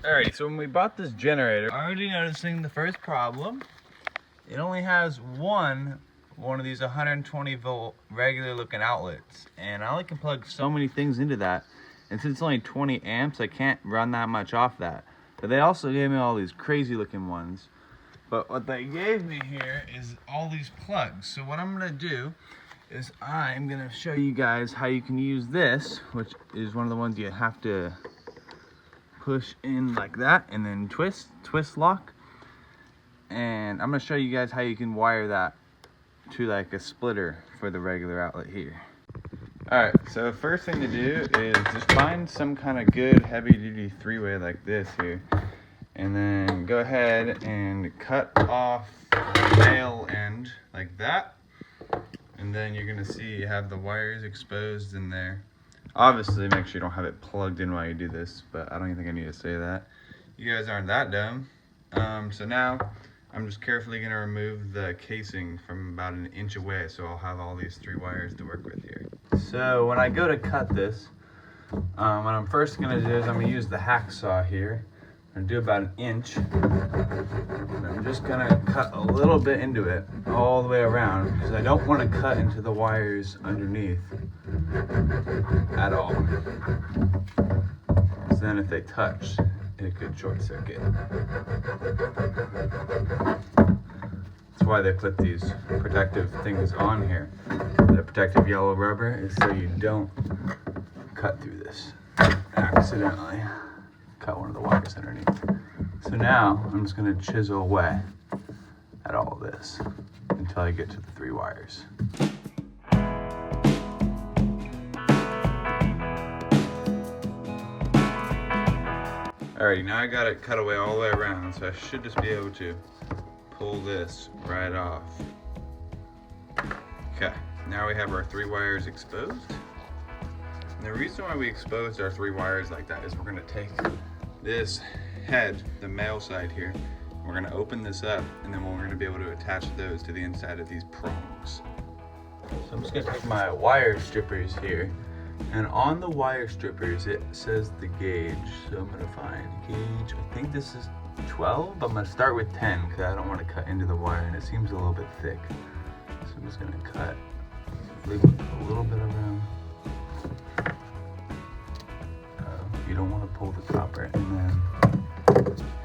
Alrighty, so when we bought this generator, already noticing the first problem. It only has one of these 120 volt regular looking outlets, and I only can plug so many things into that, and since it's only 20 amps I can't run that much off that. But they also gave me all these crazy looking ones, but what they gave me here is all these plugs. So what I'm gonna do is I'm gonna show you guys how you can use this, which is one of the ones you have to push in like that and then twist lock, and I'm gonna show you guys how you can wire that to like a splitter for the regular outlet here. Alright, so first thing to do is just find some kind of good heavy duty 3-way like this here, and then go ahead and cut off the male end like that, and then you're gonna see you have the wires exposed in there. Obviously make sure you don't have it plugged in while you do this, but I don't even think I need to say that. You guys aren't that dumb. So now I'm just carefully gonna remove the casing from about an inch away, so I'll have all these 3 wires to work with here. So when I go to cut this, what I'm first gonna do is I'm gonna use the hacksaw here. I'm gonna do about an inch. And I'm just gonna cut a little bit into it all the way around, because I don't want to cut into the wires underneath at all. So then if they touch, it could short circuit. That's why they put these protective things on here. The protective yellow rubber is so you don't cut through this accidentally. Cut one of the wires underneath. So now I'm just going to chisel away at all of this until I get to the 3 wires. Alrighty, now I got it cut away all the way around, so I should just be able to pull this right off. Okay, now we have our 3 wires exposed. And the reason why we exposed our 3 wires like that is we're going to take this head, the male side here, we're going to open this up, and then we're going to be able to attach those to the inside of these prongs. So I'm just going to take my wire strippers here, and on the wire strippers it says the gauge. So I'm going to find gauge, I think this is 12, but I'm going to start with 10 because I don't want to cut into the wire and it seems a little bit thick. So I'm just going to cut, leave a little bit around. You don't want to pull the copper, and then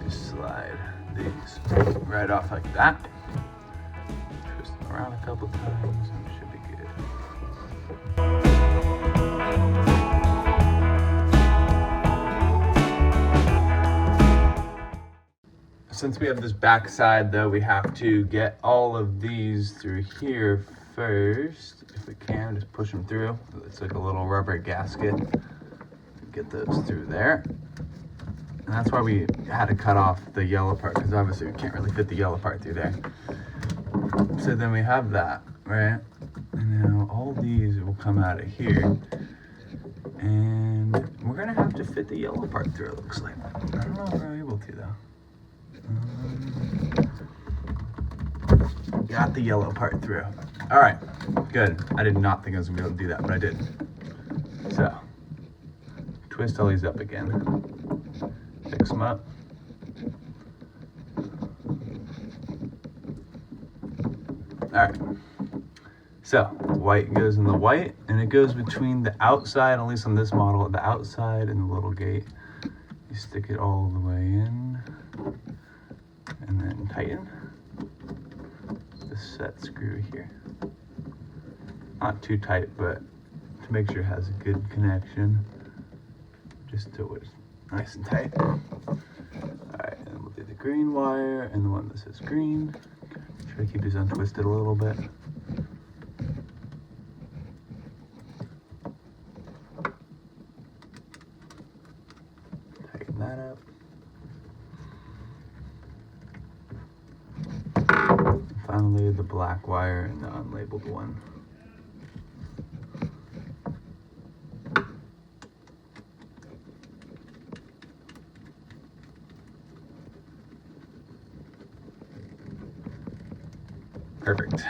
just slide these right off like that. Twist them around a couple times and it should be good. Since we have this back side though, we have to get all of these through here first. If we can, just push them through. It's like a little rubber gasket. Get those through there. And that's why we had to cut off the yellow part, because obviously we can't really fit the yellow part through there. So then we have that, right? And now all these will come out of here. And we're gonna have to fit the yellow part through, it looks like. I don't know if we're able to though. Got the yellow part through. All right, good. I did not think I was gonna be able to do that, but I did. So, twist all these up again. Fix them up. Alright. So, white goes in the white, and it goes between the outside, at least on this model, the outside and the little gate. You stick it all the way in, and then tighten the set screw here. Not too tight, but to make sure it has a good connection. Just so it's nice and tight. Alright, and then we'll do the green wire and the one that says green. Try to keep these untwisted a little bit. Tighten that up. And finally, the black wire and the unlabeled one. Perfect.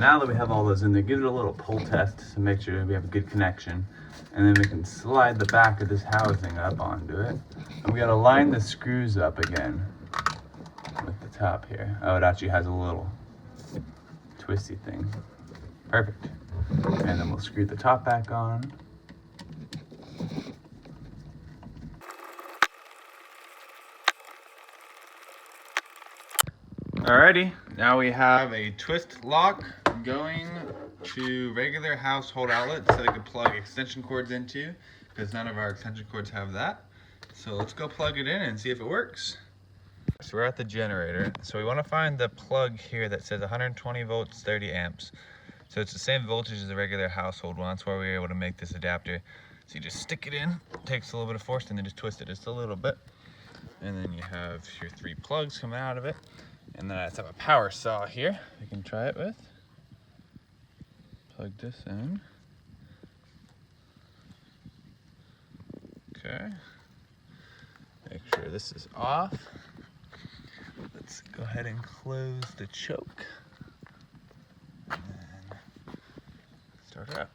now that we have all those in there, give it a little pull test to make sure we have a good connection. And then we can slide the back of this housing up onto it. And we gotta line the screws up again with the top here. Oh, it actually has a little twisty thing. Perfect. And then we'll screw the top back on. Alrighty, now we have a twist lock going to regular household outlets that I can plug extension cords into, because none of our extension cords have that. So let's go plug it in and see if it works. So we're at the generator. So we want to find the plug here that says 120 volts, 30 amps. So it's the same voltage as the regular household one. That's why we were able to make this adapter. So you just stick it in, it takes a little bit of force, and then just twist it just a little bit. And then you have your 3 plugs coming out of it. And then I just have a power saw here we can try it with. Plug this in. Okay. Make sure this is off. Let's go ahead and close the choke. And then start her up.